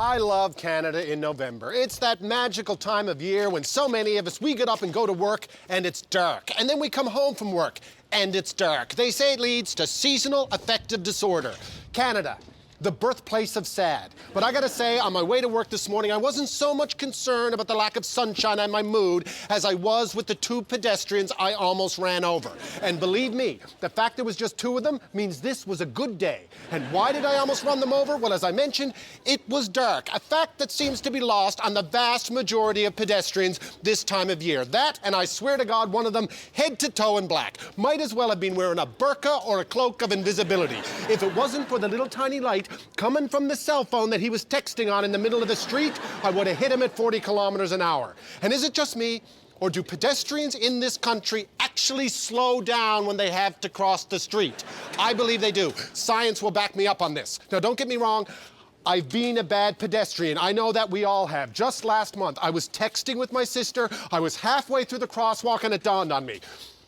I love Canada in November. It's that magical time of year when so many of us, we get up and go to work and it's dark. And then we come home from work and it's dark. They say it leads to seasonal affective disorder. Canada, the birthplace of sad. But I gotta say, on my way to work this morning, I wasn't so much concerned about the lack of sunshine and my mood as I was with the two pedestrians I almost ran over. And believe me, the fact there was just two of them means this was a good day. And why did I almost run them over? Well, as I mentioned, it was dark, a fact that seems to be lost on the vast majority of pedestrians this time of year. That, and I swear to God, one of them, head to toe in black, might as well have been wearing a burqa or a cloak of invisibility. If it wasn't for the little tiny light coming from the cell phone that he was texting on in the middle of the street, I would have hit him at 40 kilometers an hour. And is it just me, or do pedestrians in this country actually slow down when they have to cross the street? I believe they do. Science will back me up on this. Now, don't get me wrong, I've been a bad pedestrian. I know that we all have. Just last month, I was texting with my sister. I was halfway through the crosswalk and it dawned on me.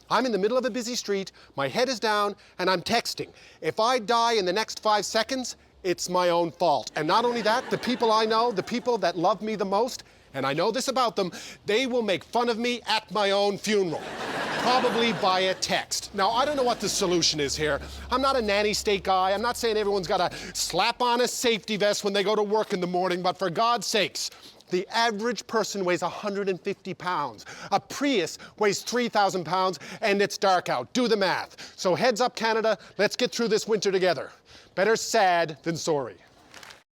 I'm in the middle of a busy street, my head is down, and I'm texting. If I die in the next 5 seconds, it's my own fault. And not only that, the people I know, the people that love me the most, and I know this about them, they will make fun of me at my own funeral. Probably by a text. Now, I don't know what the solution is here. I'm not a nanny state guy. I'm not saying everyone's got to slap on a safety vest when they go to work in the morning, but for God's sakes, the average person weighs 150 pounds. A Prius weighs 3,000 pounds, and it's dark out. Do the math. So heads up, Canada. Let's get through this winter together. Better sad than sorry.